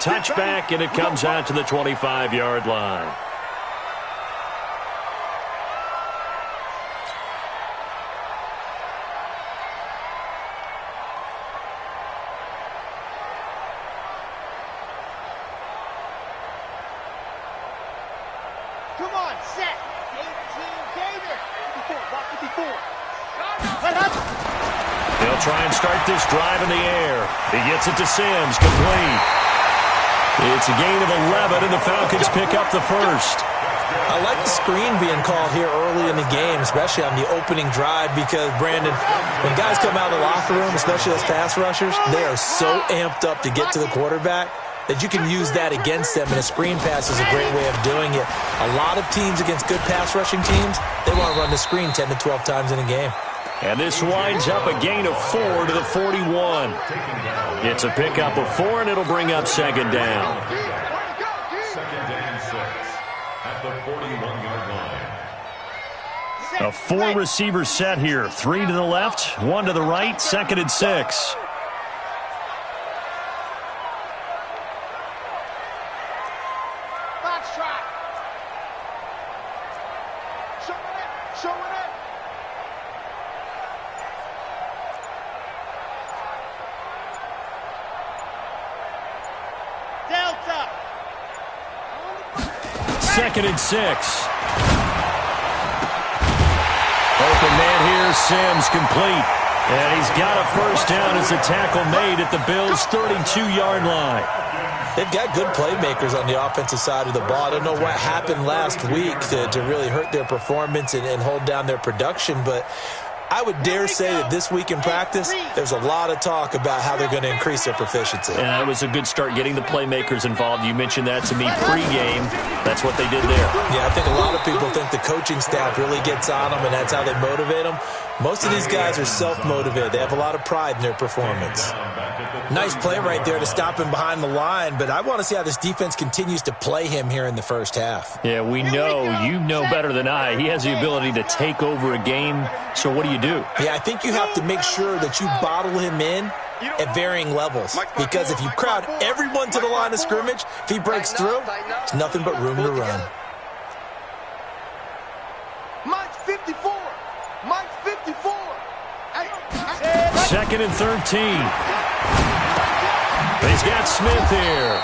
Touchback, and it comes out to the 25-yard line. Come on, set. 18 Gator. 54. They'll try and start this drive in the air. He gets it to Sims, complete. It's a gain of 11, and the Falcons pick up the first. I like the screen being called here early in the game, especially on the opening drive, because, Brandon, when guys come out of the locker room, especially those pass rushers, they are so amped up to get to the quarterback that you can use that against them, and a screen pass is a great way of doing it. A lot of teams against good pass rushing teams, they want to run the screen 10 to 12 times in a game. And this winds up a gain of 4 to the 41. It's a pickup of 4, and it'll bring up second down. Second and 6 at the 41-yard line. A 4-receiver set here. 3 to the left, 1 to the right, second and 6. Second and 6. Open man here, Sims complete. And he's got a first down as the tackle made at the Bills' 32-yard line. They've got good playmakers on the offensive side of the ball. I don't know what happened last week to really hurt their performance and hold down their production, but I would dare say that this week in practice, there's a lot of talk about how they're going to increase their proficiency. And that was a good start getting the playmakers involved. You mentioned that to me pregame. That's what they did there. Yeah, I think a lot of people think the coaching staff really gets on them, and that's how they motivate them. Most of these guys are self-motivated. They have a lot of pride in their performance. Nice play right there to stop him behind the line, but I want to see how this defense continues to play him here in the first half. Yeah, we know, you know better than I, he has the ability to take over a game. So what do you do? Yeah, I think you have to make sure that you bottle him in at varying levels, because if you crowd everyone to the line of scrimmage, if he breaks through, there's nothing but room to run. Mike's 54. Mike's 54. Second and 13. He's got Smith here.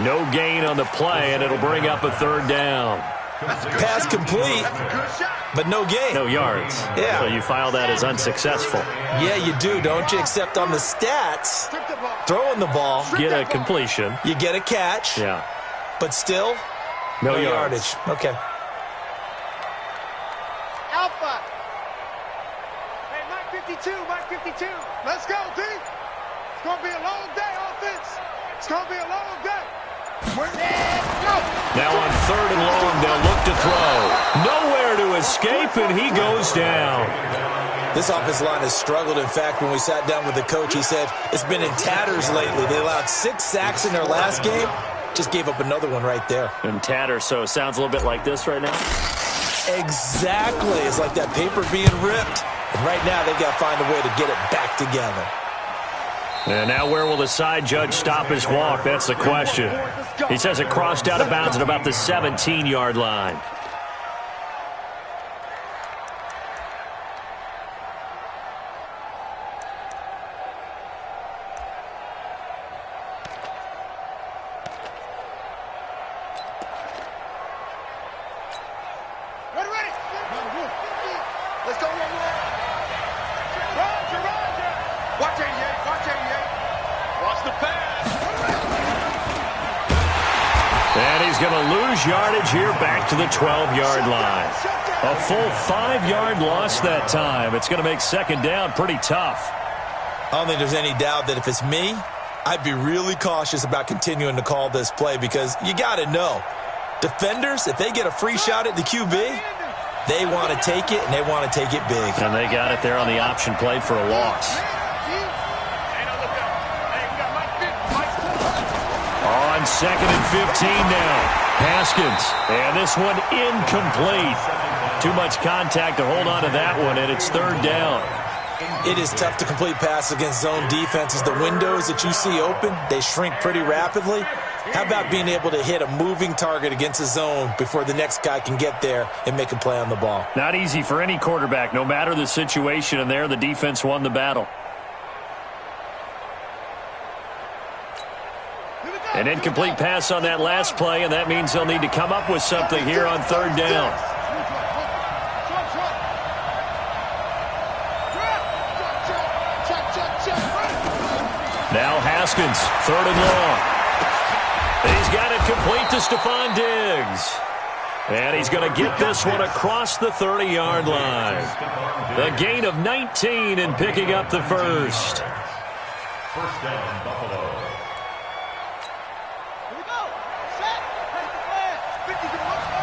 No gain on the play, and it'll bring up a third down. Pass complete, but no gain. No yards. Yeah. So you file that as unsuccessful. Yeah, you do, don't you? Except on the stats, throwing the ball, Get a completion. you get a catch, Yeah. but still, No yardage. Okay. Alpha. Hey, Mike 52. Mike 52. Let's go, D. It's going to be a long day, offense. It's going to be a long day. Let's go. Now on third and long, they'll look to throw. Nowhere to escape, and he goes down. This offensive line has struggled. In fact, when we sat down with the coach, he said it's been in tatters lately. They allowed 6 sacks in their last game. Just gave up another one right there. In tatter, so it sounds a little bit like this right now. Exactly. It's like that paper being ripped. And right now, they've got to find a way to get it back together. And now where will the side judge stop his walk? That's the question. He says it crossed out of bounds at about the 17-yard line. Ready. Let's go, Roger. Watch 88. Watch the pass. And he's going to lose yardage here back to the 12-yard line. A full 5-yard loss that time. It's going to make second down pretty tough. I don't think there's any doubt that if it's me, I'd be really cautious about continuing to call this play, because you got to know, defenders, if they get a free shot at the QB, they want to take it, and they want to take it big. And they got it there on the option play for a loss. On second and 15 now. Haskins. And this one incomplete. Too much contact to hold on to that one, and it's third down. It is tough to complete passes against zone defenses. The windows that you see open, they shrink pretty rapidly. How about being able to hit a moving target against a zone before the next guy can get there and make a play on the ball? Not easy for any quarterback, no matter the situation, and there the defense won the battle. An incomplete pass on that last play, and that means they'll need to come up with something here on third down. Now Haskins, third and long. He's got it complete to Stephon Diggs. And he's going to get this one across the 30-yard line. The gain of 19 and picking up the first. First down, Buffalo. Here we go. Set. Take the flag. 50 to the left.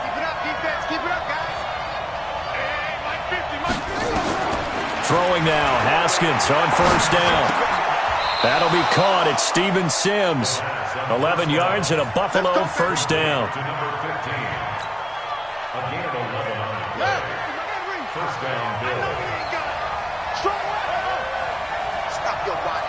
Keep it up, defense. Keep it up, guys. Hey, Mike 50, Mike 50. Throwing now, Haskins on first down. That'll be caught. It's Steven Sims. 11 yards and a Buffalo first down. To number 15. A gain of 11 on the play. First down, Bill. Stop your body.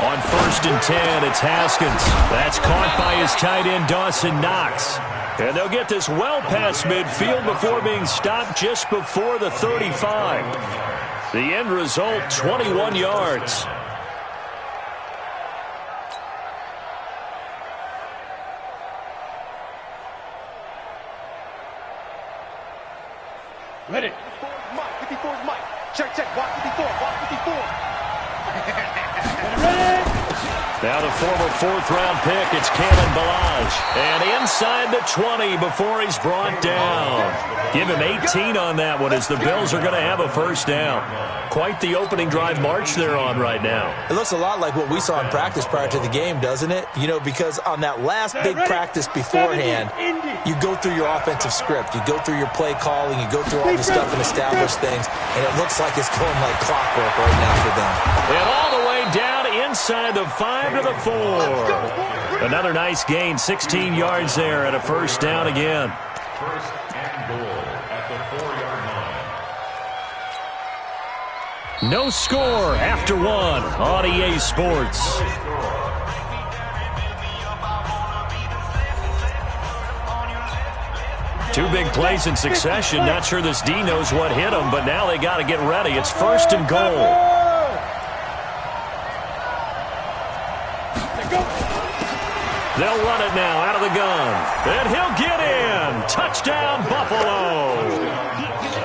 On first and 10, it's Haskins. That's caught by his tight end, Dawson Knox. And they'll get this well past midfield before being stopped just before the 35. The end result, 21 yards. Ready. 54's Mike. 54's Mike. Check, check. Block 54. Block 54. Ready. Now the former fourth-round pick, it's Kalen Ballage. And inside the 20 before he's brought down. Give him 18 on that one as the Bills are going to have a first down. Quite the opening drive march they're on right now. It looks a lot like what we saw in practice prior to the game, doesn't it? You know, because on that last big practice beforehand, you go through your offensive script. You go through your play calling. You go through all the stuff and establish things. And it looks like it's going like clockwork right now for them. And all the way down inside the 5 to the 4. Another nice gain, 16 yards there and a first down again. First and goal at the 4-yard line. No score after one on EA Sports. Two big plays in succession. Not sure this D knows what hit him, but now they got to get ready. It's first and goal. They'll run it now out of the gun. And he'll get in. Touchdown, Buffalo.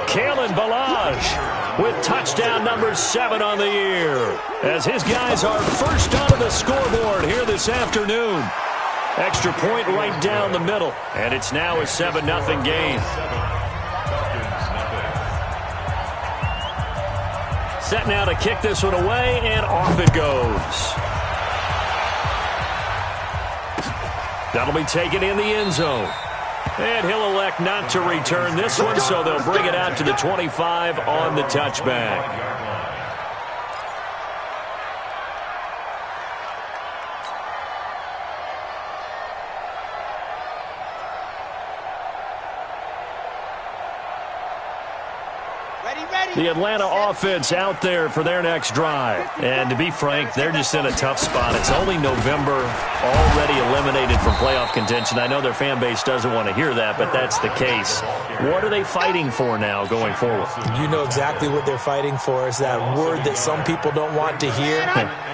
Kalen Ballage with touchdown number 7 on the year. As his guys are first onto the scoreboard here this afternoon. Extra point right down the middle. And it's now a 7-0 game. Set now to kick this one away, and off it goes. That'll be taken in the end zone. And he'll elect not to return this one, so they'll bring it out to the 25 on the touchback. The Atlanta offense out there for their next drive. And to be frank, they're just in a tough spot. It's only November, already eliminated from playoff contention. I know their fan base doesn't want to hear that, but that's the case. What are they fighting for now going forward? You know exactly what they're fighting for. Is that word that some people don't want to hear,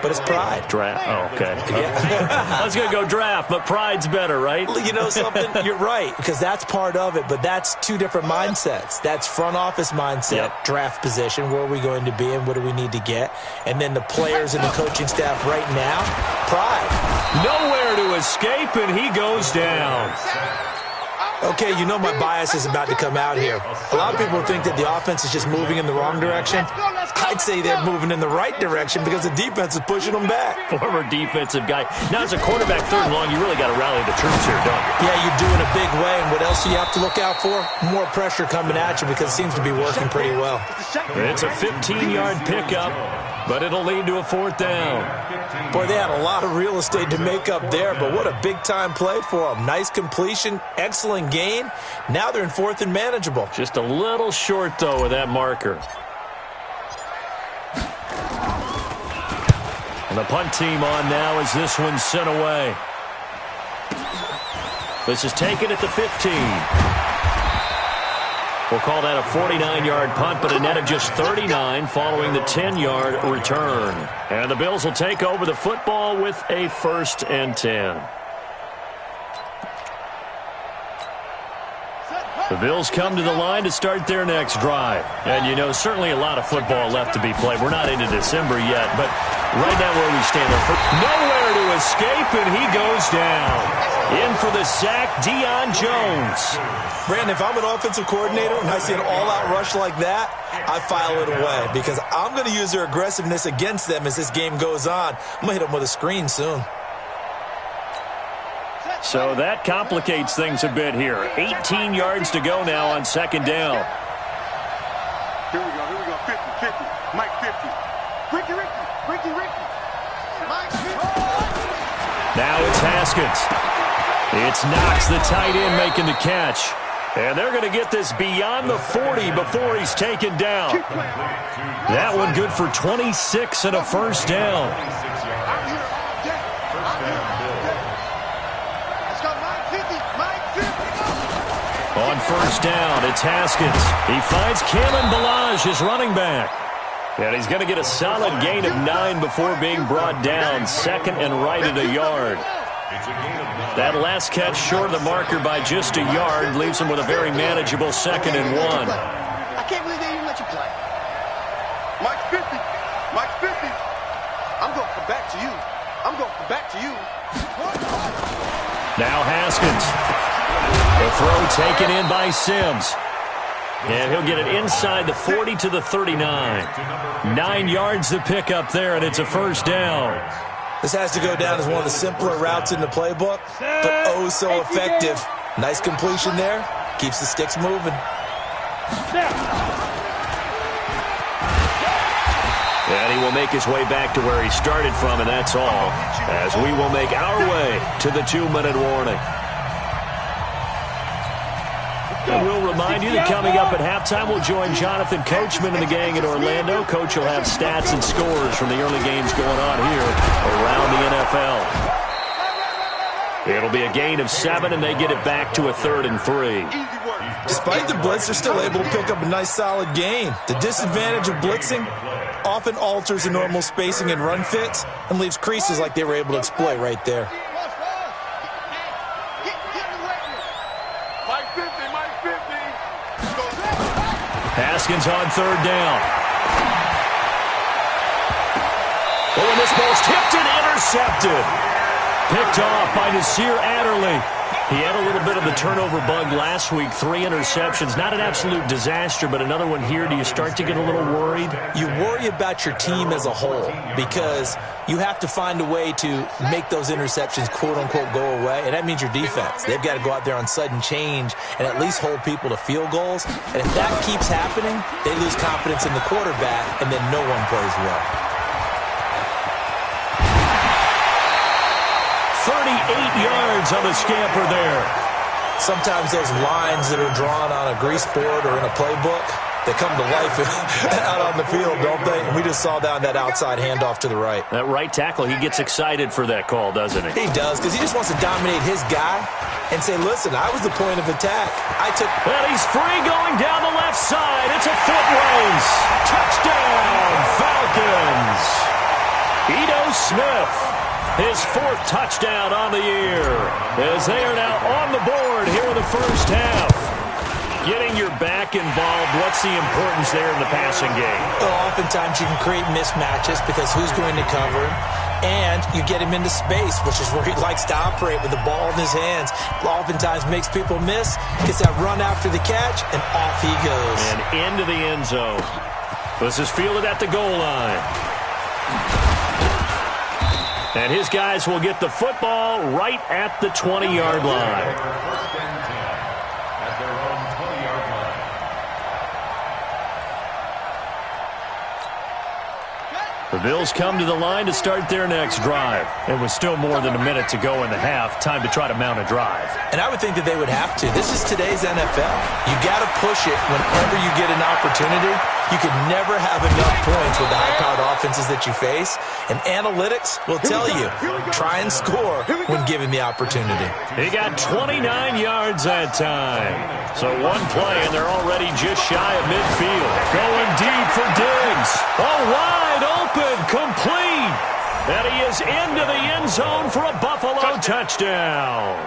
but it's pride. Draft. Oh, okay. Yeah. I was going to go draft, but pride's better, right? You know something? You're right, because that's part of it, but that's two different mindsets. That's front office mindset, draft position, where are we going to be and what do we need to get? And then the players and the coaching staff right now, pride. Nowhere to escape, and he goes down. Okay, you know my bias is about to come out here. A lot of people think that the offense is just moving in the wrong direction. I'd say they're moving in the right direction because the defense is pushing them back. Former defensive guy. Now, as a quarterback, third and long, you really got to rally the troops here, don't you? Yeah, you do in a big way. And what else do you have to look out for? More pressure coming at you because it seems to be working pretty well. It's a 15-yard pickup. but it'll lead to a 4th down. Boy, they had a lot of real estate to make up there, but what a big-time play for them. Nice completion, excellent gain. Now they're in 4th and manageable. Just a little short, though, with that marker. And the punt team on now as this one's sent away. This is taken at the 15. We'll call that a 49-yard punt, but a net of just 39 following the 10-yard return. And the Bills will take over the football with a 1st and 10. The Bills come to the line to start their next drive. And, you know, certainly a lot of football left to be played. We're not into December yet, but right now where we stand, nowhere to escape, and he goes down. In for the sack, Deion Jones. Brandon, if I'm an offensive coordinator and I see an all-out rush like that, I file it away because I'm going to use their aggressiveness against them as this game goes on. I'm going to hit them with a screen soon. So that complicates things a bit here. 18 yards to go now on 2nd down. Here we go, 50, Mike 50. Ricky. Mike 50. Now it's Haskins. It's Knox, the tight end, making the catch. And they're going to get this beyond the 40 before he's taken down. That one good for 26 and a 1st down. On 1st down, it's Haskins. He finds Kalen Ballage, his running back. And he's going to get a solid gain of 9 before being brought down. 2nd and right at a yard. That last catch short of the marker by just a yard leaves him with a very manageable 2nd and 1. I can't believe they even let you play. Mike 50. I'm going to come back to you. Now Haskins. The throw taken in by Sims. And he'll get it inside the 40 to the 39. 9 yards to pick up there, and it's a 1st down. This has to go down as one of the simpler routes in the playbook, but oh so effective. Nice completion there. Keeps the sticks moving. And he will make his way back to where he started from, and that's all, as we will make our way to the 2-minute warning. And we'll remind you that coming up at halftime, we'll join Jonathan Coachman and the gang in Orlando. Coach will have stats and scores from the early games going on here around the NFL. It'll be a gain of 7, and they get it back to a 3rd and 3. Despite the blitz, they're still able to pick up a nice solid gain. The disadvantage of blitzing often alters the normal spacing and run fits and leaves creases like they were able to exploit right there. Haskins on 3rd down. Oh, and this ball's tipped and intercepted. Picked off by Nasir Adderley. He had a little bit of the turnover bug last week. 3 interceptions. Not an absolute disaster, but another one here. Do you start to get a little worried? You worry about your team as a whole because you have to find a way to make those interceptions, quote-unquote, go away, and that means your defense. They've got to go out there on sudden change and at least hold people to field goals. And if that keeps happening, they lose confidence in the quarterback, and then no one plays well. 38 yards on the scamper there. Sometimes those lines that are drawn on a grease board or in a playbook, they come to life out on the field, don't they? And we just saw down that outside handoff to the right. That right tackle, he gets excited for that call, doesn't he? He does, because he just wants to dominate his guy and say, listen, I was the point of attack. Well, he's free going down the left side. It's a foot race. Touchdown, Falcons. Ito Smith. His 4th touchdown on the year as they are now on the board here in the first half. Getting your back involved, what's the importance there in the passing game? Well, oftentimes you can create mismatches because who's going to cover him? And you get him into space, which is where he likes to operate with the ball in his hands. Oftentimes makes people miss, gets that run after the catch, and off he goes. And into the end zone. This is fielded at the goal line. And his guys will get the football right at the 20-yard line. At their own 20-yard line. The Bills come to the line to start their next drive. It was still more than a minute to go in the half. Time to try to mount a drive. And I would think that they would have to. This is today's NFL. You got to push it whenever you get an opportunity. You can never have enough points with the high-powered offenses that you face. And analytics will tell you, try and score when given the opportunity. He got 29 yards that time. So one play, and they're already just shy of midfield. Going deep for Diggs. Oh, wide open, complete. And he is into the end zone for a Buffalo touchdown.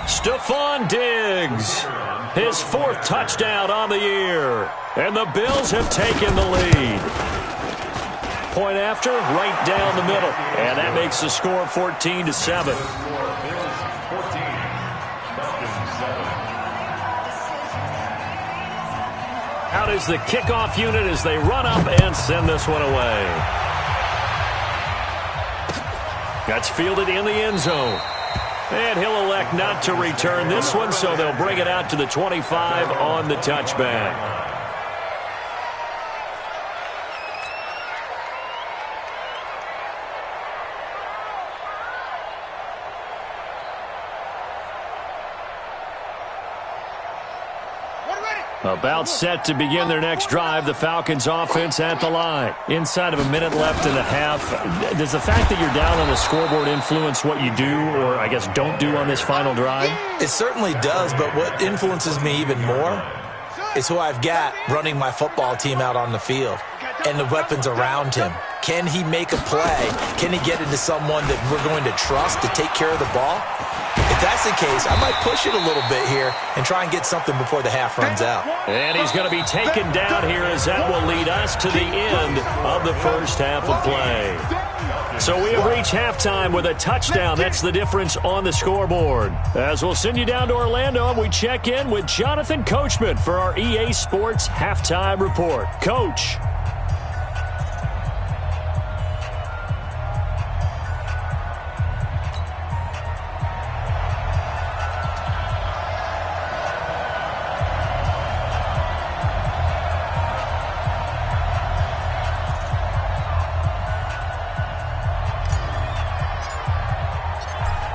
Stephon Diggs, his 4th touchdown on the year. And the Bills have taken the lead. Point after, right down the middle. And that makes the score 14-7. Out is the kickoff unit as they run up and send this one away. That's fielded in the end zone. And he'll elect not to return this one, so they'll bring it out to the 25 on the touchback. About set to begin their next drive, the Falcons offense at the line. Inside of a minute left in the half. Does the fact that you're down on the scoreboard influence what you do, or I guess don't do on this final drive? It certainly does, but what influences me even more is who I've got running my football team out on the field and the weapons around him. Can he make a play? Can he get into someone that we're going to trust to take care of the ball? If that's the case, I might push it a little bit here and try and get something before the half runs out. And he's going to be taken down here as that will lead us to the end of the first half of play. So we have reached halftime with a touchdown. That's the difference on the scoreboard. As we'll send you down to Orlando, and we check in with Jonathan Coachman for our EA Sports Halftime Report. Coach.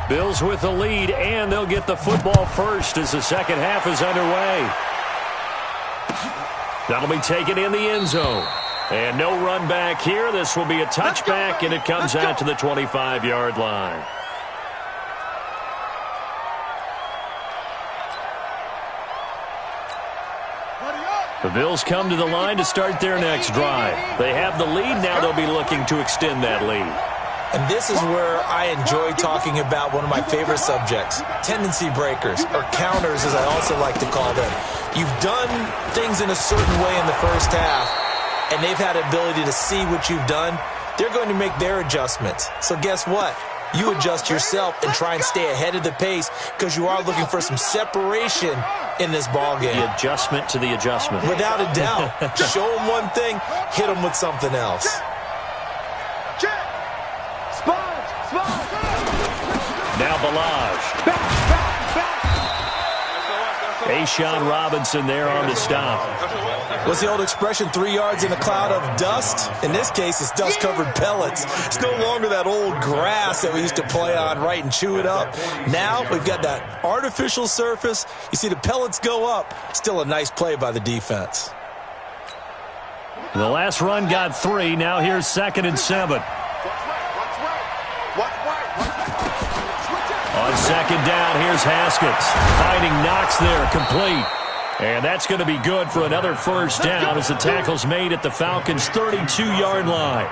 Bills with the lead, and they'll get the football first as the second half is underway. That'll be taken in the end zone. And no run back here. This will be a touchback, and it comes out to the 25-yard line. The Bills come to the line to start their next drive. They have the lead. Now they'll be looking to extend that lead. And this is where I enjoy talking about one of my favorite subjects, tendency breakers, or counters as I also like to call them. You've done things in a certain way in the first half, and they've had the ability to see what you've done. They're going to make their adjustments. So guess what? You adjust yourself and try and stay ahead of the pace because you are looking for some separation in this ballgame. The adjustment to the adjustment. Without a doubt. Show them one thing, hit them with something else. Now Balaj. Ashawn Robinson there on the stop. What's the old expression, 3 yards in a cloud of dust? In this case, it's dust-covered pellets. It's no longer that old grass that we used to play on, right, and chew it up. Now we've got that artificial surface. You see the pellets go up. Still a nice play by the defense. The last run got 3. Now here's 2nd and 7. On 2nd down, here's Haskins. Finding Knox there, complete. And that's going to be good for another first down as the tackle's made at the Falcons' 32-yard line.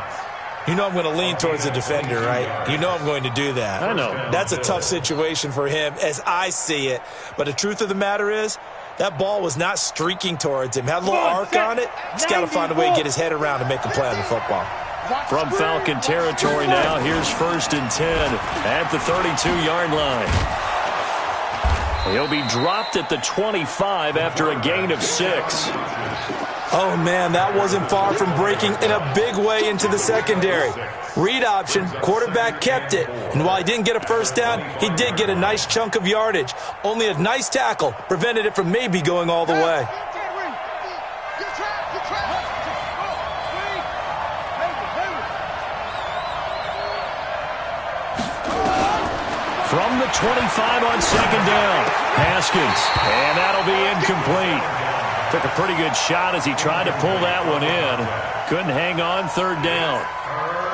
You know I'm going to lean towards the defender, right? You know I'm going to do that. I know. That's a tough situation for him as I see it. But the truth of the matter is, that ball was not streaking towards him. Had a little arc on it. He's got to find a way to get his head around and make a play on the football. From Falcon territory now, here's 1st and 10 at the 32-yard line. He'll be dropped at the 25 after a gain of 6. Oh, man, that wasn't far from breaking in a big way into the secondary. Read option, quarterback kept it, and while he didn't get a first down, he did get a nice chunk of yardage. Only a nice tackle prevented it from maybe going all the way. From the 25 on second down. Haskins. And that'll be incomplete. Took a pretty good shot as he tried to pull that one in. Couldn't hang on third down.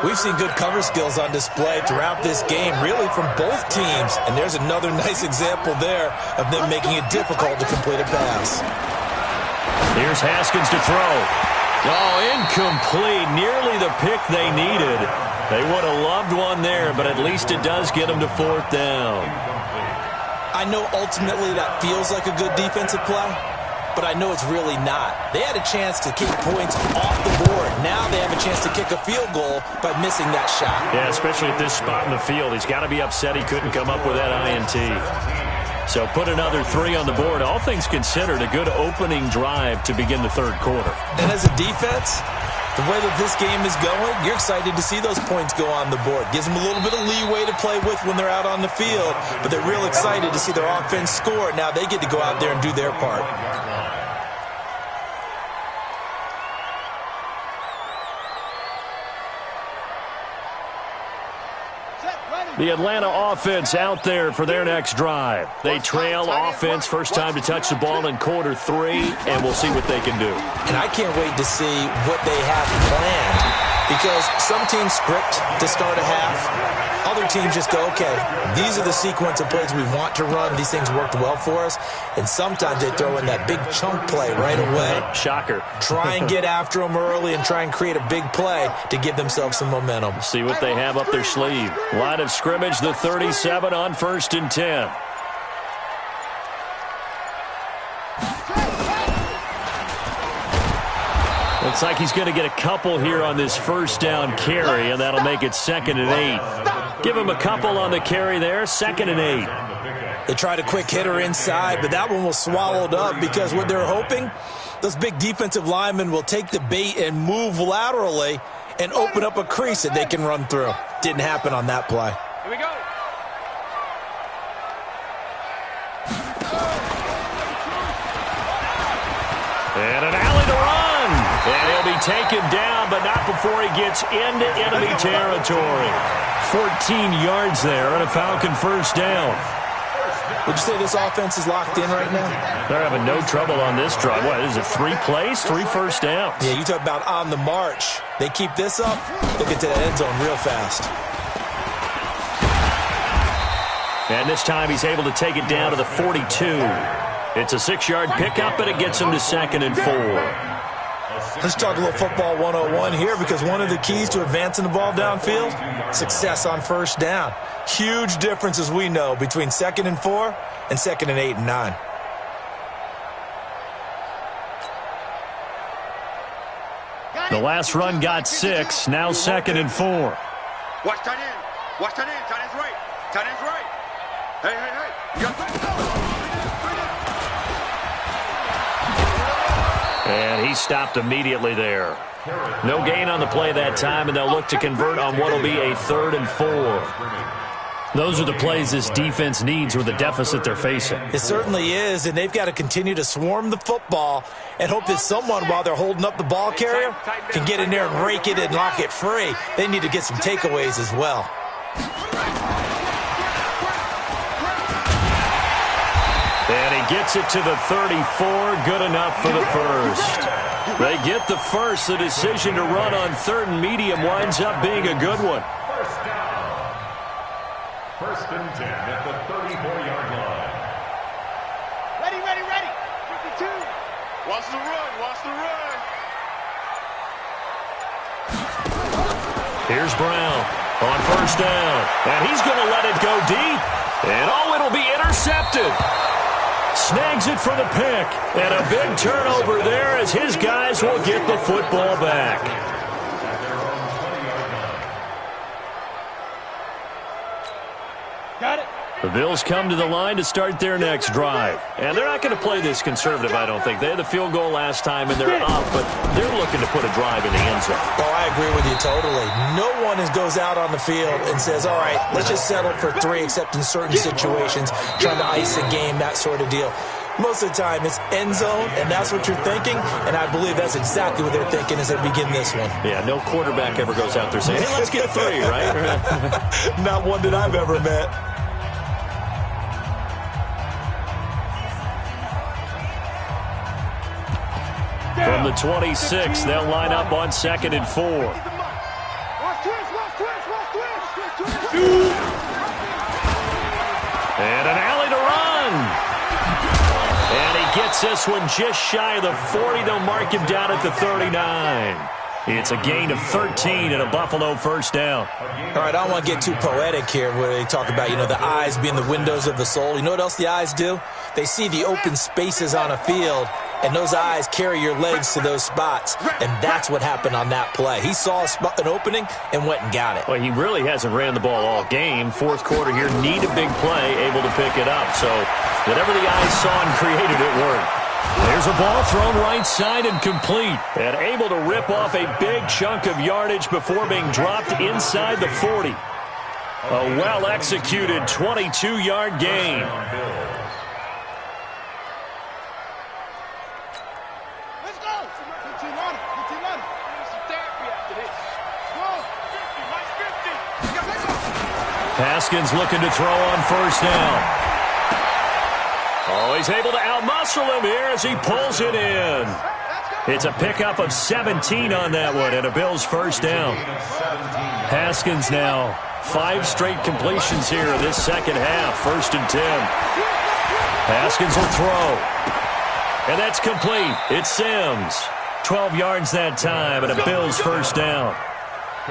We've seen good cover skills on display throughout this game, really from both teams. And there's another nice example there of them making it difficult to complete a pass. Here's Haskins to throw. Oh, incomplete. Nearly the pick they needed. They would have loved one there, but at least it does get them to fourth down. I know ultimately that feels like a good defensive play, but I know it's really not. They had a chance to kick points off the board. Now they have a chance to kick a field goal by missing that shot. Yeah, especially at this spot in the field. He's got to be upset he couldn't come up with that INT. So put another 3 on the board. All things considered, a good opening drive to begin the third quarter. And as a defense, the way that this game is going, you're excited to see those points go on the board. Gives them a little bit of leeway to play with when they're out on the field, but they're real excited to see their offense score. Now they get to go out there and do their part. The Atlanta offense out there for their next drive. They trail offense, first time to touch the ball in quarter 3, and we'll see what they can do. And I can't wait to see what they have planned, because some teams script to start a half. Other teams just go, okay, these are the sequence of plays we want to run. These things worked well for us. And sometimes they throw in that big chunk play right away. Shocker. Try and get after them early and try and create a big play to give themselves some momentum. See what they have up their sleeve. Line of scrimmage, the 37 on 1st and 10. Looks like he's going to get a couple here on this first down carry, and that'll make it 2nd and 8. Give him a couple on the carry there, 2nd and 8. They tried a quick hitter inside, but that one was swallowed up because what they're hoping, those big defensive linemen will take the bait and move laterally and open up a crease that they can run through. Didn't happen on that play. Here we go. And an alley to run. And he'll be taken down, but not before he gets into enemy territory. 14 yards there and a Falcon first down. Would you say this offense is locked in right now? They're having no trouble on this drive. What, is it 3 plays, 3 first downs? Yeah, you talk about on the march. They keep this up, they'll get to that end zone real fast. And this time he's able to take it down to the 42. It's a 6-yard pickup, and it gets him to 2nd and 4. Let's talk a little football 101 here, because one of the keys to advancing the ball downfield, success on first down. Huge difference, as we know, between 2nd and 4 and 2nd and 8 and 9. The last run got 6, now 2nd and 4. Watch tight end. Watch tight end. Tight end's right. Tight end's right. Hey, hey, hey. You got And he stopped immediately there. No gain on the play that time, and they'll look to convert on what will be a 3rd and 4. Those are the plays this defense needs with the deficit they're facing. It certainly is, and they've got to continue to swarm the football and hope that someone, while they're holding up the ball carrier, can get in there and rake it and knock it free. They need to get some takeaways as well. And he gets it to the 34, good enough for the first. They get the first. The decision to run on 3rd and medium winds up being a good one. First down. 1st and 10 at the 34-yard line. ready, ready, ready. 52. Watch the run. Watch the run. Here's Brown on 1st down. And he's going to let it go deep. And oh, it'll be intercepted. Snags it for the pick, and a big turnover there as his guys will get the football back. Got it. The Bills come to the line to start their next drive. And they're not going to play this conservative, I don't think. They had the field goal last time, and they're up, but they're looking to put a drive in the end zone. Oh, I agree with you totally. No one goes out on the field and says, all right, let's just settle for 3, except in certain situations, trying to ice a game, that sort of deal. Most of the time, it's end zone, and that's what you're thinking, and I believe that's exactly what they're thinking as they begin this one. Yeah, no quarterback ever goes out there saying, hey, let's get 3, right? Not one that I've ever met. From the 26, they'll line up on 2nd and 4. And an alley to run. And he gets this one just shy of the 40. They'll mark him down at the 39. It's a gain of 13 and a Buffalo first down. All right, I don't want to get too poetic here where they talk about, the eyes being the windows of the soul. You know what else the eyes do? They see the open spaces on a field, and those eyes carry your legs to those spots, and that's what happened on that play. He saw an opening and went and got it. Well, he really hasn't ran the ball all game. Fourth quarter here, need a big play, able to pick it up. So whatever the eyes saw and created, it worked. There's a ball thrown right side and complete. And able to rip off a big chunk of yardage before being dropped inside the 40. A well-executed 22-yard gain. Let's go. Haskins looking to throw on first down. Oh, he's able to outmuscle him here as he pulls it in. It's a pickup of 17 on that one and a Bills first down. Haskins now 5 straight completions here in this second half. 1st and 10. Haskins will throw. And that's complete. It's Sims. 12 yards that time and a Bills first down.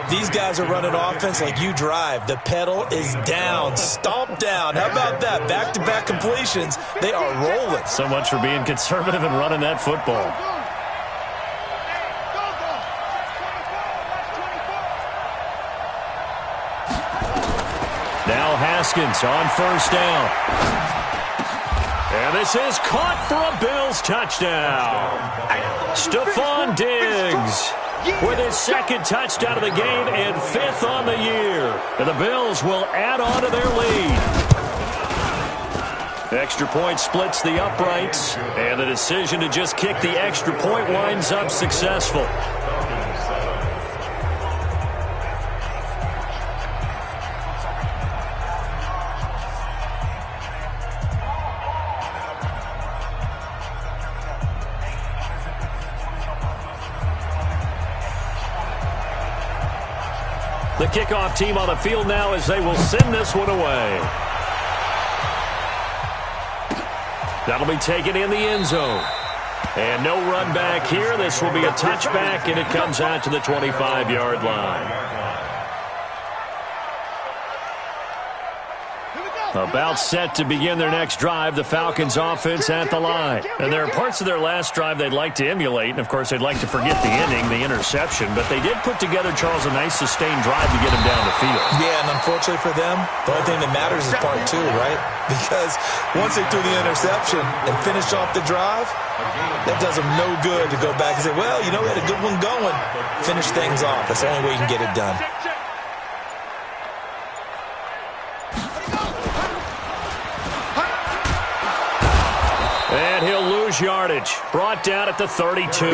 These guys are running offense like you drive. The pedal is down, stomp down. How about that? Back-to-back completions. They are rolling. So much for being conservative and running that football. Now Haskins on first down. And this is caught for a Bills touchdown. Stephon Diggs with his 2nd touchdown of the game and 5th on the year. And the Bills will add on to their lead. Extra point splits the uprights, and the decision to just kick the extra point winds up successful. The kickoff team on the field now as they will send this one away. That'll be taken in the end zone. And no run back here. This will be a touchback, and it comes out to the 25-yard line. About set to begin their next drive, the Falcons offense at the line. And there are parts of their last drive they'd like to emulate, and of course they'd like to forget the ending, the interception, but they did put together, Charles, a nice sustained drive to get him down the field. Yeah, and unfortunately for them, the only thing that matters is part 2, right? Because once they threw the interception and finished off the drive, that does them no good to go back and say, well, we had a good one going. Finish things off. That's the only way you can get it done. And he'll lose yardage. Brought down at the 32.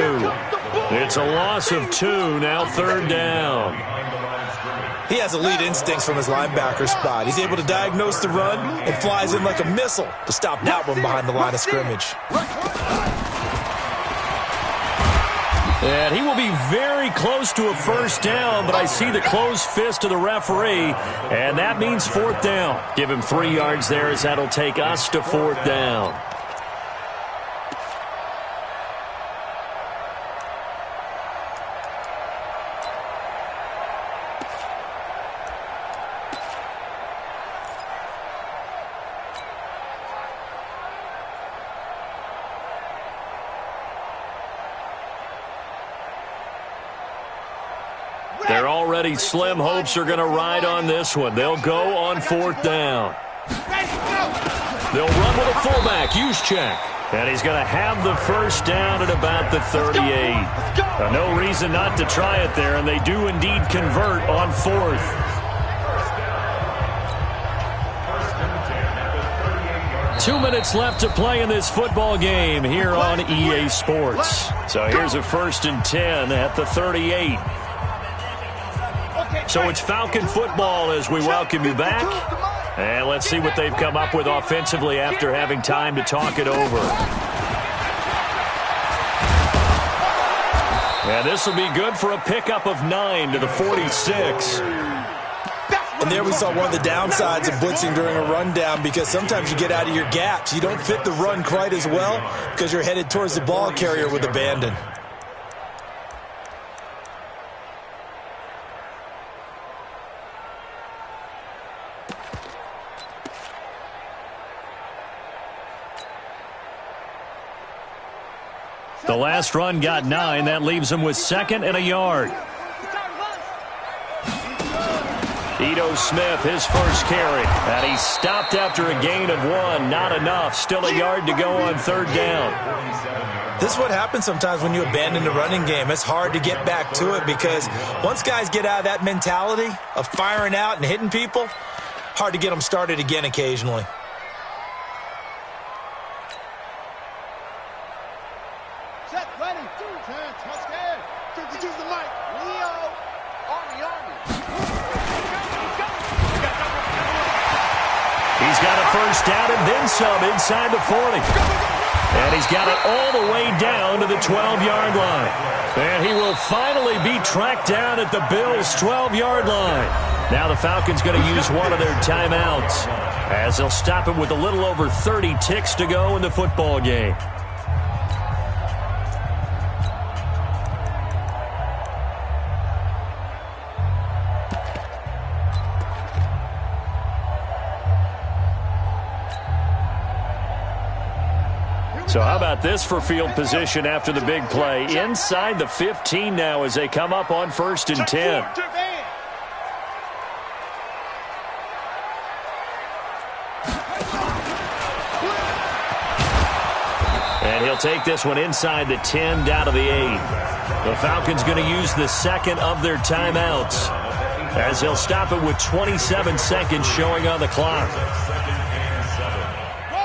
It's a loss of 2, now 3rd down. He has elite instincts from his linebacker spot. He's able to diagnose the run and flies in like a missile to stop that one behind the line of scrimmage. And he will be very close to a first down, but I see the closed fist of the referee, and that means 4th down. Give him 3 yards there as that'll take us to 4th down. Their already slim hopes are going to ride on this one. They'll go on 4th down. They'll run with a fullback, Juszczyk. And he's going to have the first down at about the 38. No reason not to try it there, and they do indeed convert on 4th. Two minutes left to play in this football game here on EA Sports. So here's a 1st and 10 at the 38. So it's Falcon football as we welcome you back. And let's see what they've come up with offensively after having time to talk it over. And this will be good for a pickup of 9 to the 46. And there we saw one of the downsides of blitzing during a rundown, because sometimes you get out of your gaps. You don't fit the run quite as well because you're headed towards the ball carrier with abandon. The last run got 9. That leaves him with 2nd and a yard. Ito Smith, his first carry. And he stopped after a gain of 1. Not enough. Still a yard to go on 3rd down. This is what happens sometimes when you abandon the running game. It's hard to get back to it, because once guys get out of that mentality of firing out and hitting people, hard to get them started again occasionally. He's got a first down and then some inside the 40. And he's got it all the way down to the 12-yard line. And he will finally be tracked down at the Bills' 12-yard line. Now the Falcons going to use one of their timeouts, as they'll stop it with a little over 30 ticks to go in the football game. So how about this for field position after the big play? Inside the 15 now as they come up on 1st and 10. And he'll take this one inside the 10 down to the 8. The Falcons going to use the 2nd of their timeouts, as he'll stop it with 27 seconds showing on the clock.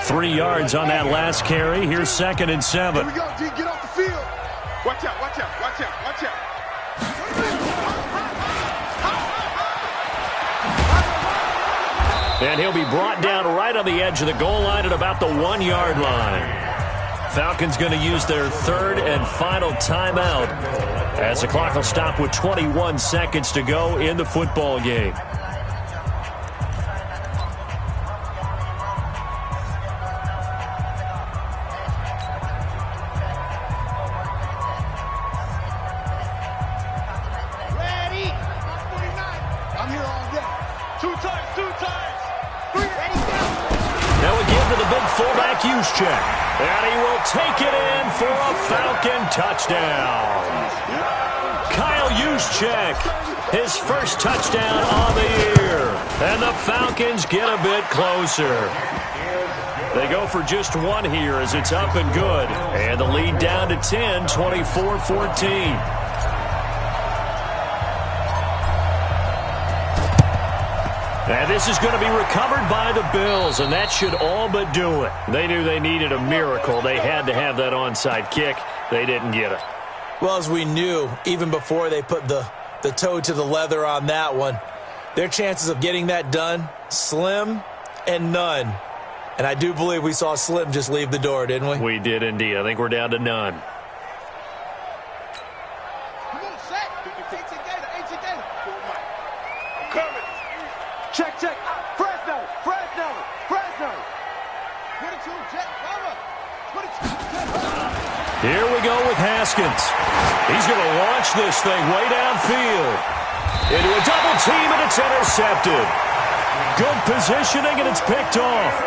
3 yards on that last carry. Here's 2nd and 7. Here we go, G. Get off the field. Watch out, watch out, watch out, watch out. And he'll be brought down right on the edge of the goal line at about the 1-yard line. Falcons going to use their 3rd and final timeout, as the clock will stop with 21 seconds to go in the football game. Check. And he will take it in for a Falcon touchdown. Kyle Juszczyk, his first touchdown on the year. And the Falcons get a bit closer. They go for just 1 here as it's up and good. And the lead down to 10, 24-14. And this is going to be recovered by the Bills, and that should all but do it. They knew they needed a miracle. They had to have that onside kick. They didn't get it. Well, as we knew, even before they put the toe to the leather on that one, their chances of getting that done, slim and none. And I do believe we saw Slim just leave the door, didn't we? We did indeed. I think we're down to none. Check, check. Fresno, Fresno, Fresno. 22, Jet, cover. 22, Jet, here we go with Haskins. He's going to launch this thing way downfield. Into a double team, and it's intercepted. Good positioning, and it's picked off.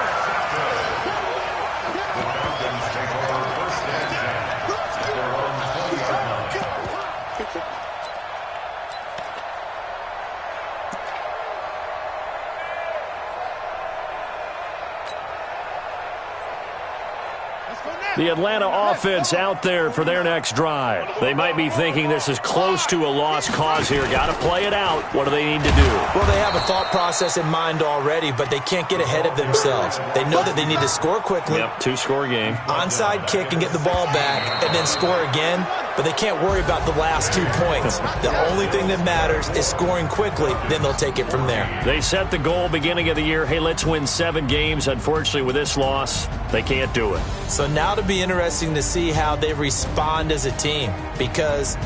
The Atlanta offense out there for their next drive. They might be thinking this is close to a lost cause here. Got to play it out. What do they need to do? Well, they have a thought process in mind already, but they can't get ahead of themselves. They know that they need to score quickly. Yep, 2-score game. Onside kick and get the ball back and then score again, but they can't worry about the last 2 points. The only thing that matters is scoring quickly, then they'll take it from there. They set the goal beginning of the year, hey, let's win 7 games. Unfortunately, with this loss, they can't do it. So now to be interesting to see how they respond as a team, because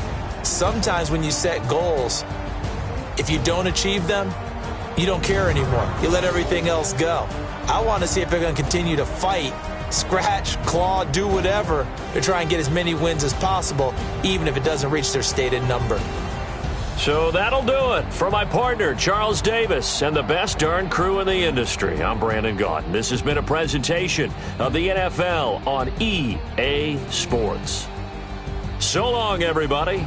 sometimes when you set goals, if you don't achieve them, you don't care anymore. You let everything else go. I want to see if they're going to continue to fight, scratch, claw, do whatever to try and get as many wins as possible, even if it doesn't reach their stated number. So that'll do it. For my partner, Charles Davis, and the best darn crew in the industry, I'm Brandon Gaudin. This has been a presentation of the NFL on EA Sports. So long, everybody.